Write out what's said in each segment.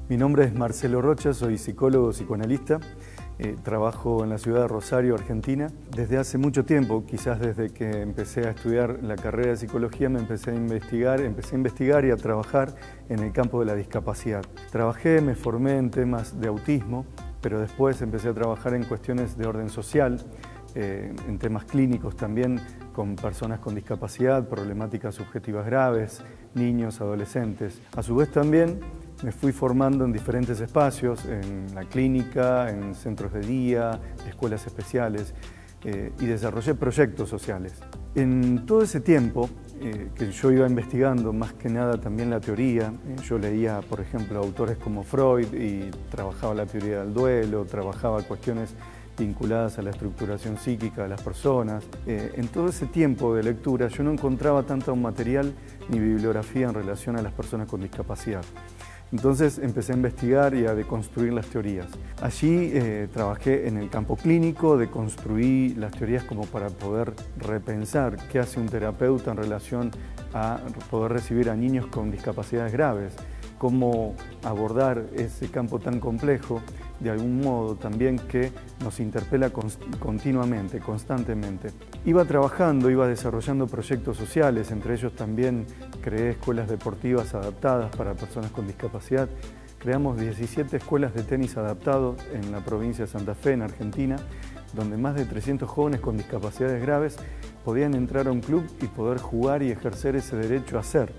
Mi nombre es Marcelo Rocha, soy psicólogo, psicoanalista. Trabajo en la ciudad de Rosario, Argentina. Desde hace mucho tiempo, quizás desde que empecé a estudiar la carrera de psicología, empecé a investigar y a trabajar en el campo de la discapacidad. Me formé en temas de autismo, pero después empecé a trabajar en cuestiones de orden social, en temas clínicos también, con personas con discapacidad, problemáticas subjetivas graves, niños, adolescentes. A su vez también me fui formando en diferentes espacios, en la clínica, en centros de día, escuelas especiales, y desarrollé proyectos sociales. En todo ese tiempo que yo iba investigando, más que nada también la teoría, yo leía, por ejemplo, autores como Freud y trabajaba la teoría del duelo, trabajaba cuestiones vinculadas a la estructuración psíquica de las personas. En todo ese tiempo de lectura yo no encontraba tanto material ni bibliografía en relación a las personas con discapacidad. Entonces empecé a investigar y a deconstruir las teorías. Allí trabajé en el campo clínico, deconstruí las teorías como para poder repensar qué hace un terapeuta en relación a poder recibir a niños con discapacidades graves, cómo abordar ese campo tan complejo, de algún modo también que nos interpela continuamente, constantemente. Iba trabajando, iba desarrollando proyectos sociales, entre ellos también creé escuelas deportivas adaptadas para personas con discapacidad. Creamos 17 escuelas de tenis adaptados en la provincia de Santa Fe, en Argentina, donde más de 300 jóvenes con discapacidades graves podían entrar a un club y poder jugar y ejercer ese derecho a ser,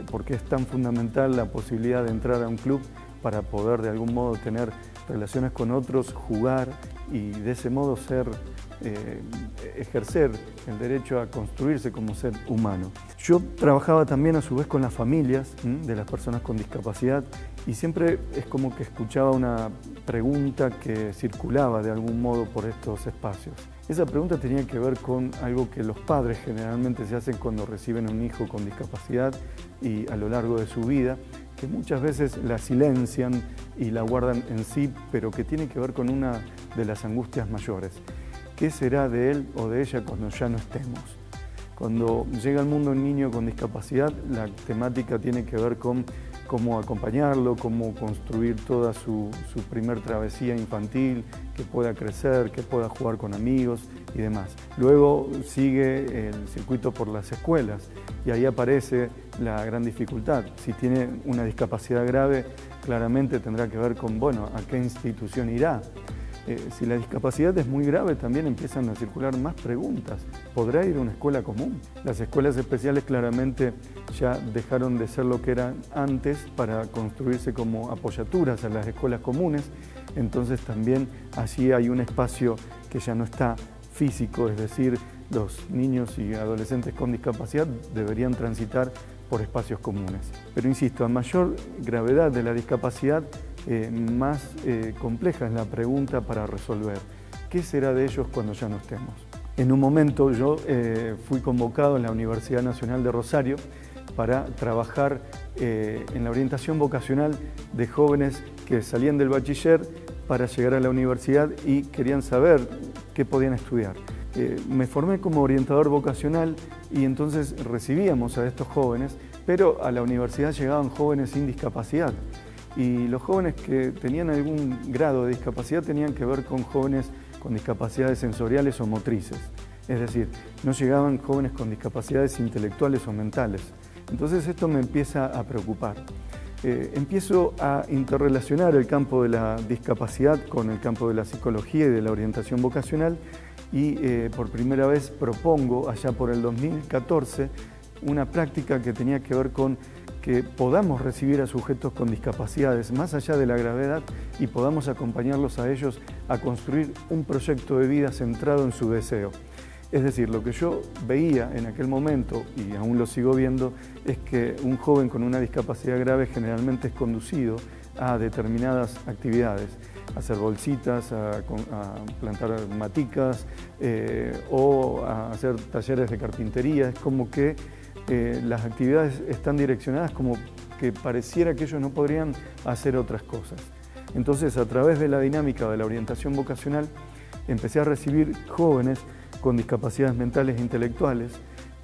porque es tan fundamental la posibilidad de entrar a un club para poder de algún modo tener relaciones con otros, jugar y de ese modo ejercer el derecho a construirse como ser humano. Yo trabajaba también a su vez con las familias de las personas con discapacidad y siempre es como que escuchaba una pregunta que circulaba de algún modo por estos espacios. Esa pregunta tenía que ver con algo que los padres generalmente se hacen cuando reciben a un hijo con discapacidad y a lo largo de su vida, que muchas veces la silencian y la guardan en sí, pero que tiene que ver con una de las angustias mayores. ¿Qué será de él o de ella cuando ya no estemos? Cuando llega al mundo un niño con discapacidad, la temática tiene que ver con cómo acompañarlo, cómo construir toda su primer travesía infantil, que pueda crecer, que pueda jugar con amigos y demás. Luego sigue el circuito por las escuelas y ahí aparece la gran dificultad. Si tiene una discapacidad grave, claramente tendrá que ver con, bueno, a qué institución irá. Si la discapacidad es muy grave, también empiezan a circular más preguntas. ¿Podrá ir a una escuela común? Las escuelas especiales claramente ya dejaron de ser lo que eran antes para construirse como apoyaturas a las escuelas comunes. Entonces también allí hay un espacio que ya no está físico, es decir, los niños y adolescentes con discapacidad deberían transitar por espacios comunes. Pero insisto, a mayor gravedad de la discapacidad, más compleja es la pregunta para resolver. ¿Qué será de ellos cuando ya no estemos? En un momento yo fui convocado en la Universidad Nacional de Rosario para trabajar en la orientación vocacional de jóvenes que salían del bachiller para llegar a la universidad y querían saber qué podían estudiar. Me formé como orientador vocacional y entonces recibíamos a estos jóvenes, pero a la universidad llegaban jóvenes sin discapacidad. Y los jóvenes que tenían algún grado de discapacidad tenían que ver con jóvenes con discapacidades sensoriales o motrices. Es decir, no llegaban jóvenes con discapacidades intelectuales o mentales. Entonces esto me empieza a preocupar. Empiezo a interrelacionar el campo de la discapacidad con el campo de la psicología y de la orientación vocacional y por primera vez propongo, allá por el 2014, una práctica que tenía que ver con que podamos recibir a sujetos con discapacidades más allá de la gravedad y podamos acompañarlos a ellos a construir un proyecto de vida centrado en su deseo. Es decir, lo que yo veía en aquel momento, y aún lo sigo viendo, es que un joven con una discapacidad grave generalmente es conducido a determinadas actividades, a hacer bolsitas, a plantar maticas o a hacer talleres de carpintería. Es como que las actividades están direccionadas como que pareciera que ellos no podrían hacer otras cosas. Entonces, a través de la dinámica de la orientación vocacional, empecé a recibir jóvenes con discapacidades mentales e intelectuales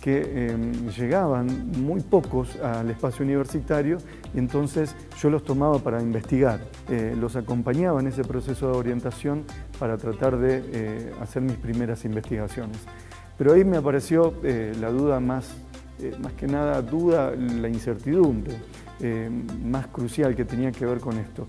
que llegaban muy pocos al espacio universitario y entonces yo los tomaba para investigar, los acompañaba en ese proceso de orientación para tratar de hacer mis primeras investigaciones. Pero ahí me apareció la duda más que nada la incertidumbre más crucial que tenía que ver con esto.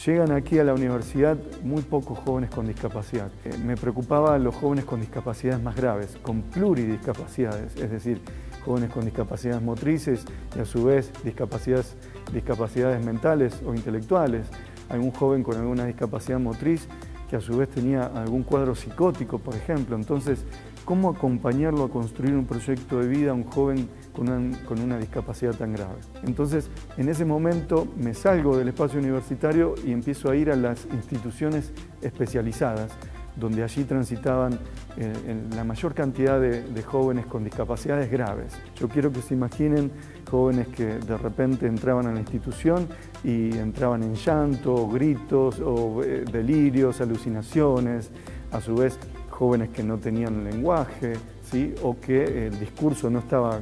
Llegan aquí a la universidad muy pocos jóvenes con discapacidad. Me preocupaban los jóvenes con discapacidades más graves, con pluridiscapacidades, es decir, jóvenes con discapacidades motrices y a su vez discapacidades mentales o intelectuales. Algún joven con alguna discapacidad motriz que a su vez tenía algún cuadro psicótico, por ejemplo. Entonces, ¿cómo acompañarlo a construir un proyecto de vida a un joven con una discapacidad tan grave? Entonces, en ese momento me salgo del espacio universitario y empiezo a ir a las instituciones especializadas, donde allí transitaban la mayor cantidad de jóvenes con discapacidades graves. Yo quiero que se imaginen jóvenes que de repente entraban a la institución y entraban en llanto, gritos, o delirios, alucinaciones, a su vez jóvenes que no tenían lenguaje, ¿sí? O que el discurso no estaba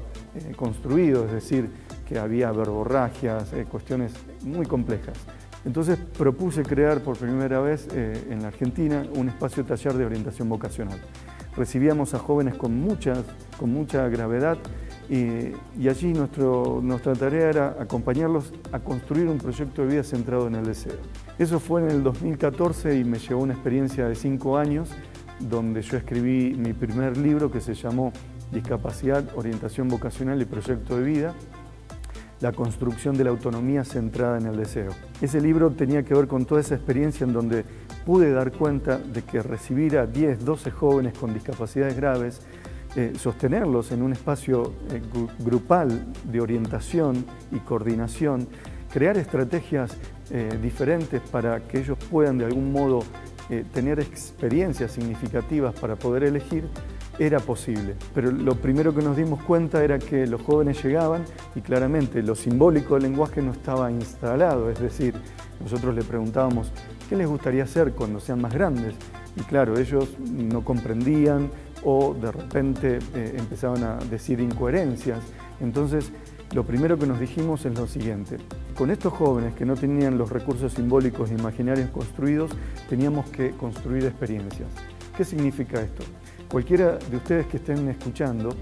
construido, es decir, que había verborragias, cuestiones muy complejas. Entonces propuse crear por primera vez en la Argentina un espacio taller de orientación vocacional. Recibíamos a jóvenes con mucha gravedad y allí nuestra tarea era acompañarlos a construir un proyecto de vida centrado en el deseo. Eso fue en el 2014 y me llevó una experiencia de 5 años donde yo escribí mi primer libro que se llamó Discapacidad, Orientación Vocacional y Proyecto de Vida, la construcción de la autonomía centrada en el deseo. Ese libro tenía que ver con toda esa experiencia en donde pude dar cuenta de que recibir a 10, 12 jóvenes con discapacidades graves, sostenerlos en un espacio grupal de orientación y coordinación, crear estrategias diferentes para que ellos puedan de algún modo tener experiencias significativas para poder elegir, era posible. Pero lo primero que nos dimos cuenta era que los jóvenes llegaban y claramente lo simbólico del lenguaje no estaba instalado, es decir, nosotros le preguntábamos ¿qué les gustaría hacer cuando sean más grandes? Y claro, ellos no comprendían o de repente empezaban a decir incoherencias. Entonces, lo primero que nos dijimos es lo siguiente: con estos jóvenes que no tenían los recursos simbólicos e imaginarios construidos, teníamos que construir experiencias. ¿Qué significa esto? Cualquiera de ustedes que estén escuchando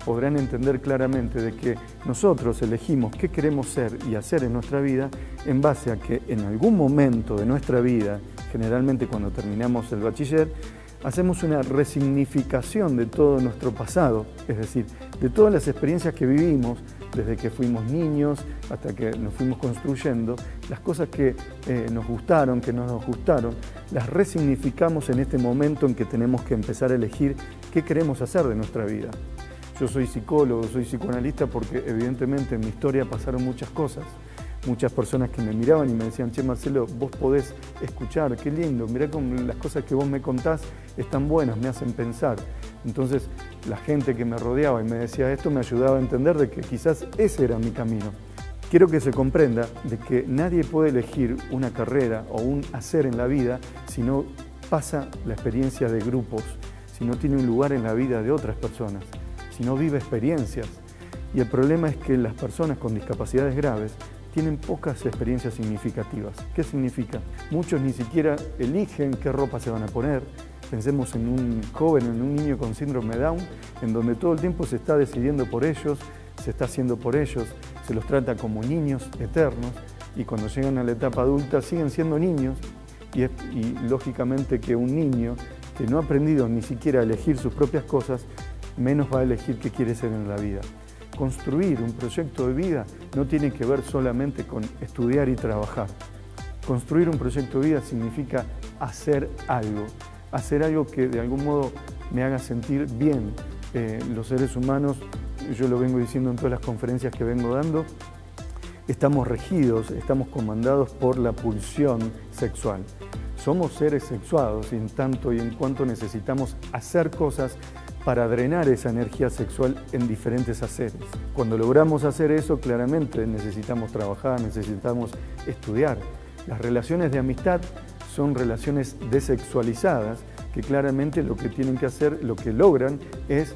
podrán entender claramente de que nosotros elegimos qué queremos ser y hacer en nuestra vida en base a que en algún momento de nuestra vida, generalmente cuando terminamos el bachiller, hacemos una resignificación de todo nuestro pasado, es decir, de todas las experiencias que vivimos desde que fuimos niños hasta que nos fuimos construyendo, las cosas que nos gustaron, que no nos gustaron, las resignificamos en este momento en que tenemos que empezar a elegir qué queremos hacer de nuestra vida. Yo soy psicólogo, soy psicoanalista porque evidentemente en mi historia pasaron muchas cosas. Muchas personas que me miraban y me decían, che Marcelo, vos podés escuchar, qué lindo, mirá cómo las cosas que vos me contás están buenas, me hacen pensar. Entonces la gente que me rodeaba y me decía esto me ayudaba a entender de que quizás ese era mi camino. Quiero que se comprenda de que nadie puede elegir una carrera o un hacer en la vida si no pasa la experiencia de grupos, si no tiene un lugar en la vida de otras personas, si no vive experiencias. Y el problema es que las personas con discapacidades graves tienen pocas experiencias significativas. ¿Qué significa? Muchos ni siquiera eligen qué ropa se van a poner. Pensemos en un joven, en un niño con síndrome de Down, en donde todo el tiempo se está decidiendo por ellos, se está haciendo por ellos, se los trata como niños eternos y cuando llegan a la etapa adulta siguen siendo niños y lógicamente que un niño que no ha aprendido ni siquiera a elegir sus propias cosas, menos va a elegir qué quiere ser en la vida. Construir un proyecto de vida no tiene que ver solamente con estudiar y trabajar. Construir un proyecto de vida significa hacer algo que de algún modo me haga sentir bien. Los seres humanos, yo lo vengo diciendo en todas las conferencias que vengo dando, estamos regidos, estamos comandados por la pulsión sexual. Somos seres sexuados y en tanto y en cuanto necesitamos hacer cosas para drenar esa energía sexual en diferentes haceres. Cuando logramos hacer eso, claramente necesitamos trabajar, necesitamos estudiar. Las relaciones de amistad son relaciones desexualizadas que claramente lo que tienen que hacer, lo que logran es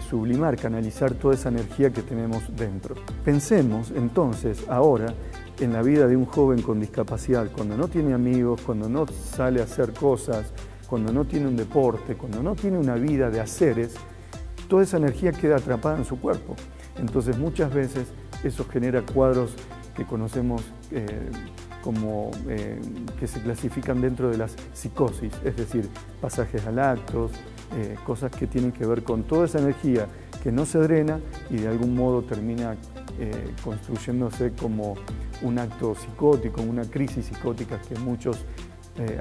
sublimar, canalizar toda esa energía que tenemos dentro. Pensemos entonces ahora en la vida de un joven con discapacidad, cuando no tiene amigos, cuando no sale a hacer cosas, cuando no tiene un deporte, cuando no tiene una vida de haceres, toda esa energía queda atrapada en su cuerpo. Entonces muchas veces eso genera cuadros que conocemos que se clasifican dentro de las psicosis, es decir, pasajes al actos, cosas que tienen que ver con toda esa energía que no se drena y de algún modo termina construyéndose como un acto psicótico, una crisis psicótica que muchos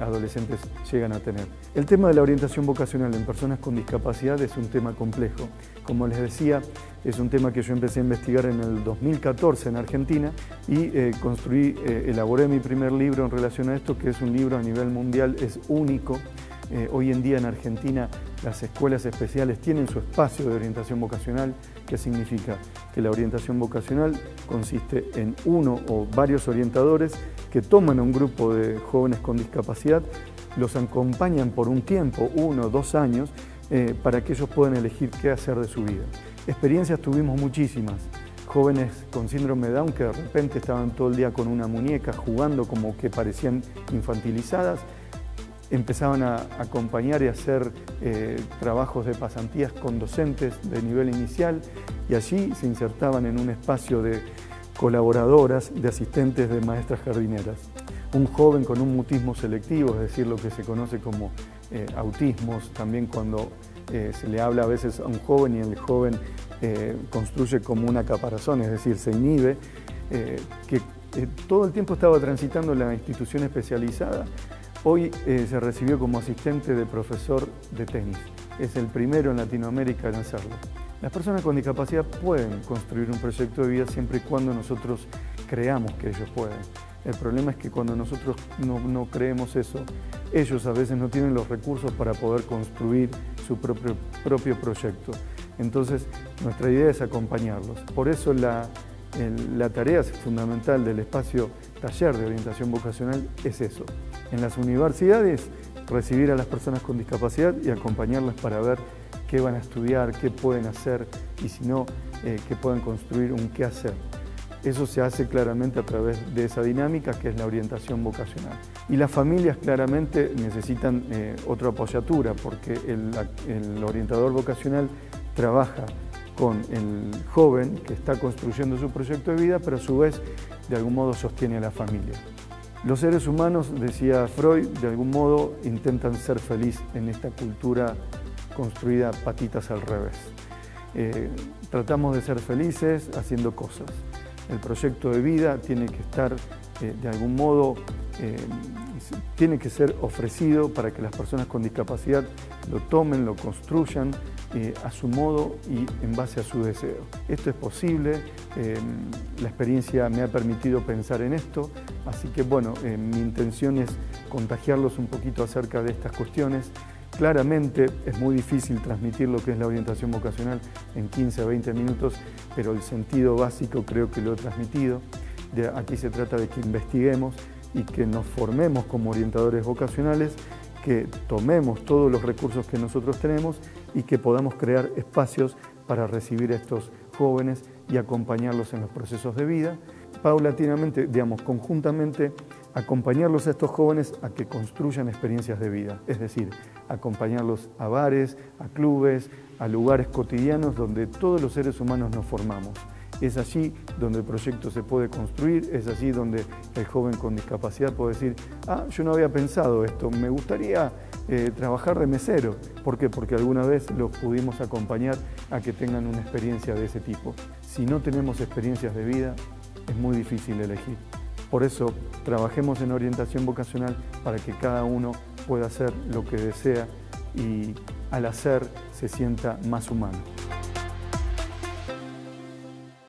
adolescentes llegan a tener. El tema de la orientación vocacional en personas con discapacidad es un tema complejo. Como les decía, es un tema que yo empecé a investigar en el 2014 en Argentina y elaboré mi primer libro en relación a esto, que es un libro a nivel mundial, es único. Hoy en día en Argentina las escuelas especiales tienen su espacio de orientación vocacional. ¿Qué significa? Que la orientación vocacional consiste en uno o varios orientadores que toman a un grupo de jóvenes con discapacidad, los acompañan por un tiempo, 1 o 2 años, para que ellos puedan elegir qué hacer de su vida. Experiencias tuvimos muchísimas. Jóvenes con síndrome de Down que de repente estaban todo el día con una muñeca jugando como que parecían infantilizadas, empezaban a acompañar y a hacer trabajos de pasantías con docentes de nivel inicial y allí se insertaban en un espacio de colaboradoras, de asistentes de maestras jardineras. Un joven con un mutismo selectivo, es decir, lo que se conoce como autismos, también cuando se le habla a veces a un joven y el joven construye como una caparazón, es decir, se inhibe, que todo el tiempo estaba transitando la institución especializada. Hoy se recibió como asistente de profesor de tenis. Es el primero en Latinoamérica en hacerlo. Las personas con discapacidad pueden construir un proyecto de vida siempre y cuando nosotros creamos que ellos pueden. El problema es que cuando nosotros no creemos eso, ellos a veces no tienen los recursos para poder construir su propio proyecto. Entonces, nuestra idea es acompañarlos. Por eso la tarea fundamental del espacio taller de orientación vocacional es eso. En las universidades, recibir a las personas con discapacidad y acompañarlas para ver qué van a estudiar, qué pueden hacer y si no, que puedan construir un qué hacer. Eso se hace claramente a través de esa dinámica que es la orientación vocacional. Y las familias claramente necesitan otra apoyatura porque el orientador vocacional trabaja con el joven que está construyendo su proyecto de vida, pero a su vez de algún modo sostiene a la familia. Los seres humanos, decía Freud, de algún modo intentan ser felices en esta cultura construida patitas al revés. Tratamos de ser felices haciendo cosas. El proyecto de vida tiene que estar de algún modo, tiene que ser ofrecido para que las personas con discapacidad lo tomen, lo construyan a su modo y en base a su deseo. Esto es posible, la experiencia me ha permitido pensar en esto, así que bueno, mi intención es contagiarlos un poquito acerca de estas cuestiones. Claramente es muy difícil transmitir lo que es la orientación vocacional en 15 o 20 minutos, pero el sentido básico creo que lo he transmitido. Aquí se trata de que investiguemos y que nos formemos como orientadores vocacionales, que tomemos todos los recursos que nosotros tenemos y que podamos crear espacios para recibir a estos jóvenes y acompañarlos en los procesos de vida. Paulatinamente, digamos, conjuntamente, acompañarlos a estos jóvenes a que construyan experiencias de vida, es decir, acompañarlos a bares, a clubes, a lugares cotidianos donde todos los seres humanos nos formamos. Es allí donde el proyecto se puede construir, es allí donde el joven con discapacidad puede decir, yo no había pensado esto, me gustaría trabajar de mesero. ¿Por qué? Porque alguna vez los pudimos acompañar a que tengan una experiencia de ese tipo. Si no tenemos experiencias de vida, es muy difícil elegir. Por eso, trabajemos en orientación vocacional para que cada uno pueda hacer lo que desea y al hacer se sienta más humano.